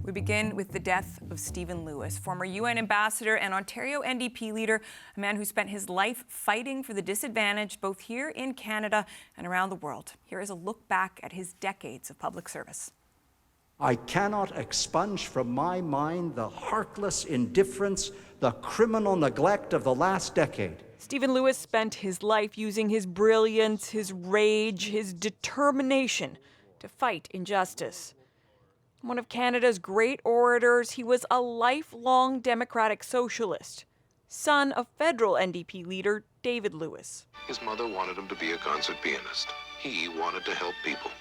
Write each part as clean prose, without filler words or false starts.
We begin with the death of Stephen Lewis, former UN ambassador and Ontario NDP leader, a man who spent his life fighting for the disadvantaged both here in Canada and around the world. Here is a look back at his decades of public service. I cannot expunge from my mind the heartless indifference, the criminal neglect of the last decade. Stephen Lewis spent his life using his brilliance, his rage, his determination to fight injustice. One of Canada's great orators, he was a lifelong democratic socialist, son of federal NDP leader David Lewis. His mother wanted him to be a concert pianist. He wanted to help people.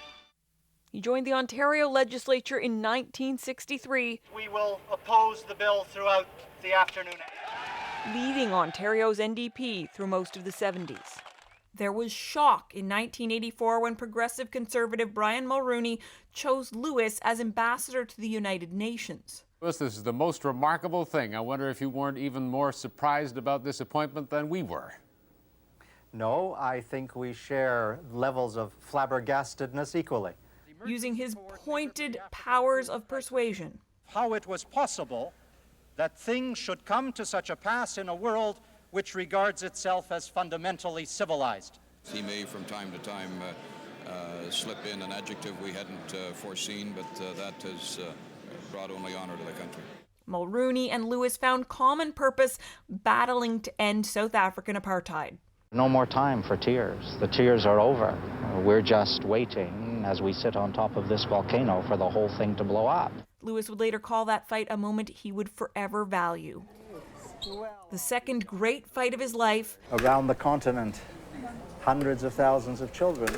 He joined the Ontario legislature in 1963. We will oppose the bill throughout the afternoon, leading Ontario's NDP through most of the 70s. There was shock in 1984 when progressive conservative Brian Mulroney chose Lewis as ambassador to the United Nations. This is the most remarkable thing. I wonder if you weren't even more surprised about this appointment than we were. No, I think we share levels of flabbergastedness equally. Using his pointed powers of persuasion. How it was possible that things should come to such a pass in a world which regards itself as fundamentally civilized. He may from time to time slip in an adjective we hadn't foreseen, but that has brought only honor to the country. Mulroney and Lewis found common purpose, battling to end South African apartheid. No more time for tears. The tears are over. We're just waiting as we sit on top of this volcano for the whole thing to blow up. Lewis would later call that fight a moment he would forever value. The second great fight of his life. Around the continent, hundreds of thousands of children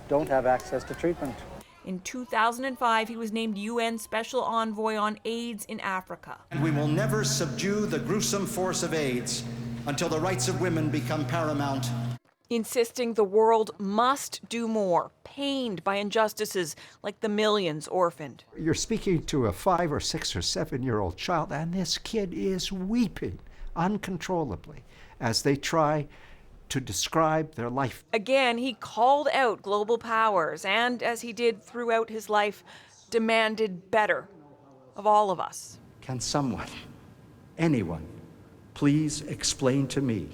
don't have access to treatment. In 2005, he was named UN Special Envoy on AIDS in Africa. And we will never subdue the gruesome force of AIDS until the rights of women become paramount. Insisting the world must do more, pained by injustices like the millions orphaned. You're speaking to a 5 or 6 or 7-year-old child, and this kid is weeping uncontrollably as they try to describe their life. Again, he called out global powers and, as he did throughout his life, demanded better of all of us. Can someone, anyone, please explain to me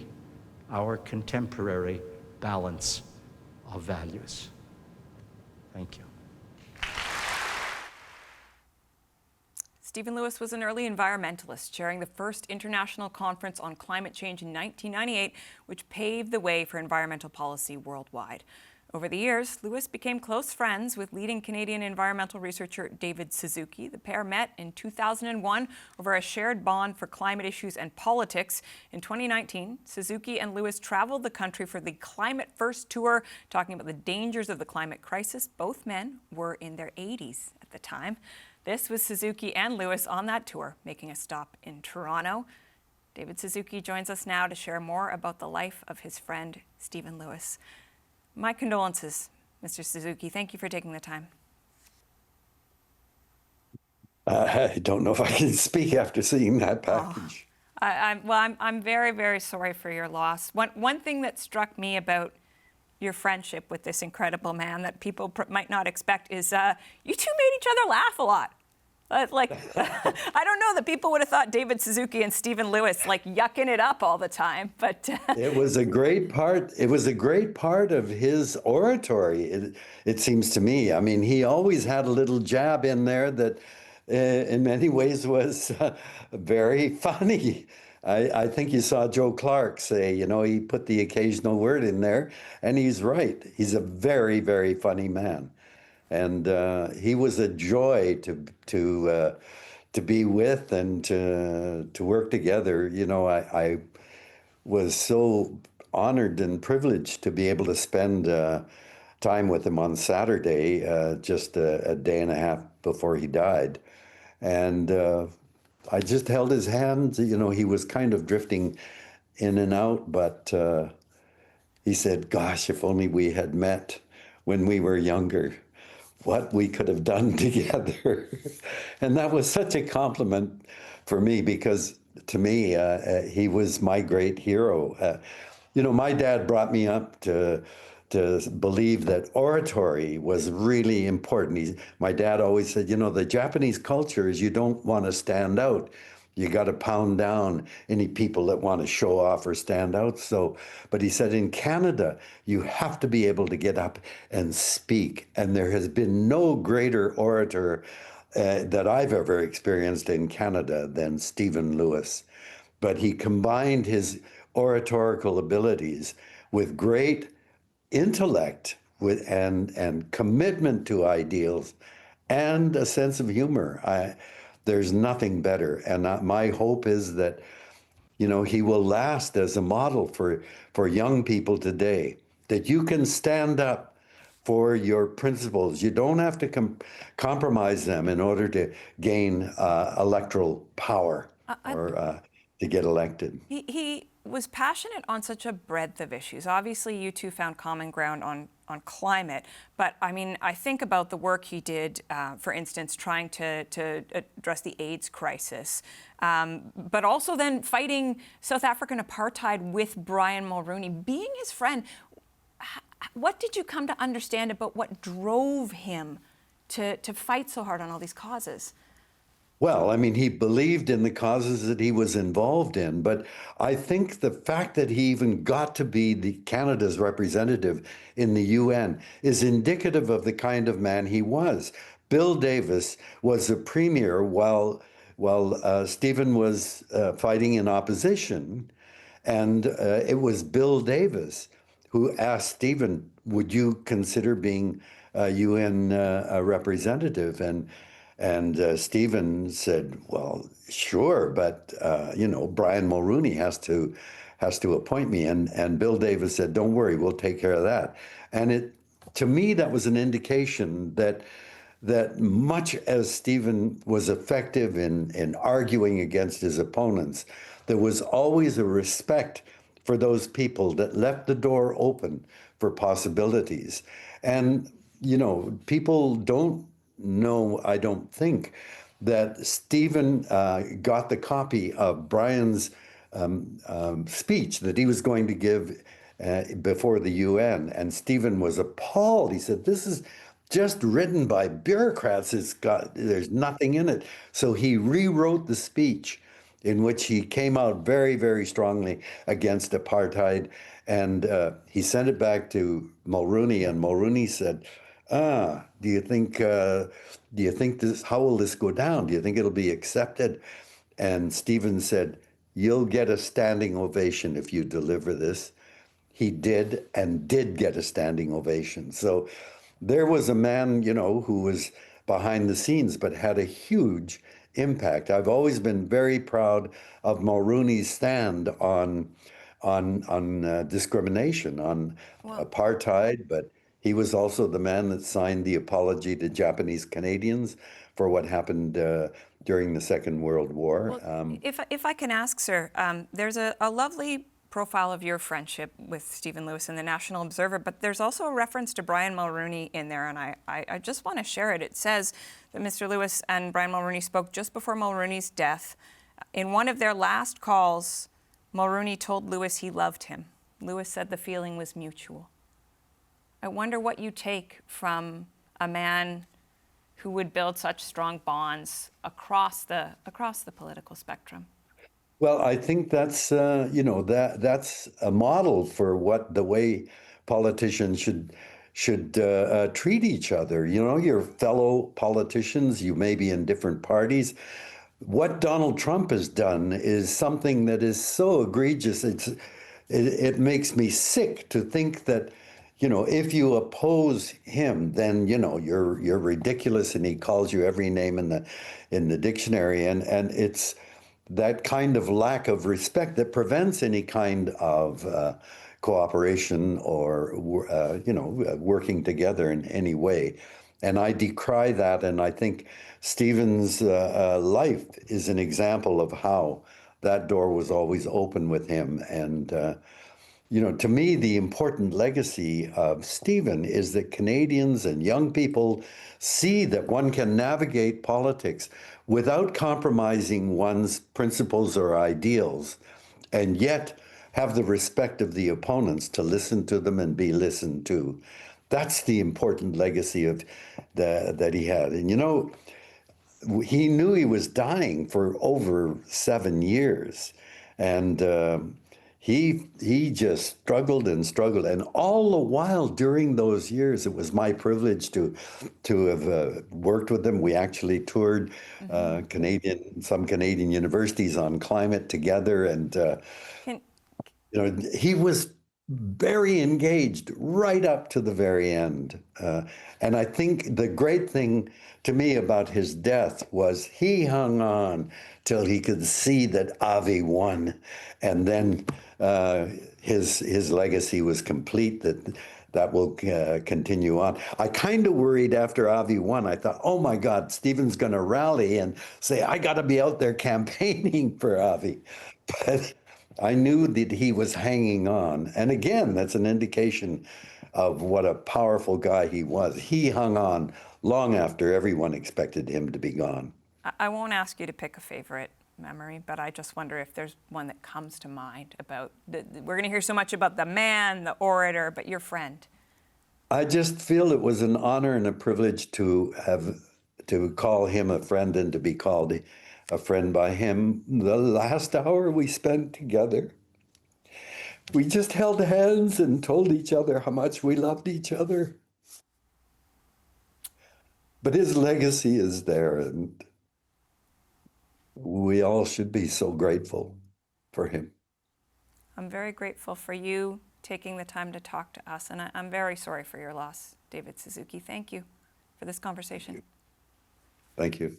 our contemporary balance of values? Thank you. Stephen Lewis was an early environmentalist, chairing the first international conference on climate change in 1998, which paved the way for environmental policy worldwide. Over the years, Lewis became close friends with leading Canadian environmental researcher David Suzuki. The pair met in 2001 over a shared bond for climate issues and politics. In 2019, Suzuki and Lewis traveled the country for the Climate First tour, talking about the dangers of the climate crisis. Both men were in their 80s at the time. This was Suzuki and Lewis on that tour, making a stop in Toronto. David Suzuki joins us now to share more about the life of his friend, Stephen Lewis. My condolences, Mr. Suzuki. Thank you for taking the time. I don't know if I can speak after seeing that package. I'm very, very sorry for your loss. One thing that struck me about your friendship with this incredible man that people might not expect is you two made each other laugh a lot. I don't know that people would have thought David Suzuki and Stephen Lewis like yucking it up all the time, but it was a great part. It was a great part of his oratory. It seems to me. I mean, he always had a little jab in there that, in many ways, was very funny. I think you saw Joe Clark say, you know, he put the occasional word in there, and he's right. He's a very, very funny man. And he was a joy to be with and to work together. You know, I was so honored and privileged to be able to spend time with him on Saturday, just a day and a half before he died. And I just held his hand. You know, he was kind of drifting in and out, but he said, gosh, if only we had met when we were younger, what we could have done together. And that was such a compliment for me, because to me, he was my great hero. You know, my dad brought me up to believed that oratory was really important. My dad always said, you know, the Japanese culture is you don't want to stand out. You got to pound down any people that want to show off or stand out. So, but he said in Canada, you have to be able to get up and speak. And there has been no greater orator that I've ever experienced in Canada than Stephen Lewis. But he combined his oratorical abilities with great intellect and commitment to ideals and a sense of humor. There's nothing better. And my hope is that, you know, he will last as a model for young people today, that you can stand up for your principles. You don't have to compromise them in order to gain electoral power or to get elected. He was passionate on such a breadth of issues. Obviously, you two found common ground on climate, but I mean, I think about the work he did, for instance, trying to address the AIDS crisis, but also then fighting South African apartheid with Brian Mulroney. Being his friend, what did you come to understand about what drove him to fight so hard on all these causes? Well, I mean, he believed in the causes that he was involved in, but I think the fact that he even got to be Canada's representative in the UN is indicative of the kind of man he was. Bill Davis was the premier while Stephen was fighting in opposition, and it was Bill Davis who asked Stephen, would you consider being a UN representative? And Stephen said, well, sure, but, you know, Brian Mulroney has to appoint me. And Bill Davis said, don't worry, we'll take care of that. And to me, that was an indication that much as Stephen was effective in arguing against his opponents, there was always a respect for those people that left the door open for possibilities. And, you know, people don't know, I don't think, that Stephen got the copy of Brian's speech that he was going to give before the UN, and Stephen was appalled. He said, this is just written by bureaucrats. There's nothing in it. So he rewrote the speech in which he came out very, very strongly against apartheid, and he sent it back to Mulroney, and Mulroney said, do you think this, how will this go down? Do you think it'll be accepted? And Stephen said, you'll get a standing ovation if you deliver this. He did, and did get a standing ovation. So there was a man, you know, who was behind the scenes, but had a huge impact. I've always been very proud of Mulroney's stand on discrimination, on apartheid, but he was also the man that signed the apology to Japanese Canadians for what happened during the Second World War. Well, if I can ask, sir, there's a lovely profile of your friendship with Stephen Lewis in the National Observer, but there's also a reference to Brian Mulroney in there, and I just want to share it. It says that Mr. Lewis and Brian Mulroney spoke just before Mulroney's death. In one of their last calls, Mulroney told Lewis he loved him. Lewis said the feeling was mutual. I wonder what you take from a man who would build such strong bonds across the political spectrum. Well, I think that's you know, that's a model for the way politicians should treat each other. You know, your fellow politicians, you may be in different parties. What Donald Trump has done is something that is so egregious. It makes me sick to think that, you know, if you oppose him, then, you know, you're ridiculous, and he calls you every name in the dictionary, and it's that kind of lack of respect that prevents any kind of cooperation or you know, working together in any way. And I decry that, and I think Stephen's life is an example of how that door was always open with him. And you know, to me, the important legacy of Stephen is that Canadians and young people see that one can navigate politics without compromising one's principles or ideals, and yet have the respect of the opponents, to listen to them and be listened to. That's the important legacy of that he had. And you know, he knew he was dying for over 7 years, and he just struggled and struggled. And all the while during those years, it was my privilege to have worked with him. We actually toured some Canadian universities on climate together, and you know, he was very engaged right up to the very end. And I think the great thing to me about his death was he hung on till he could see that Avi won, and then his legacy was complete. That will continue on. I kind of worried after Avi won. I thought, oh my God, Stephen's going to rally and say, I got to be out there campaigning for Avi. But I knew that he was hanging on. And again, that's an indication of what a powerful guy he was. He hung on long after everyone expected him to be gone. I won't ask you to pick a favorite memory, but I just wonder if there's one that comes to mind about, we're going to hear so much about the man, the orator, but your friend. I just feel it was an honor and a privilege to call him a friend and to be called a friend by him. The last hour we spent together, we just held hands and told each other how much we loved each other. But his legacy is there, and we all should be so grateful for him. I'm very grateful for you taking the time to talk to us, and I'm very sorry for your loss, David Suzuki. Thank you for this conversation. Thank you.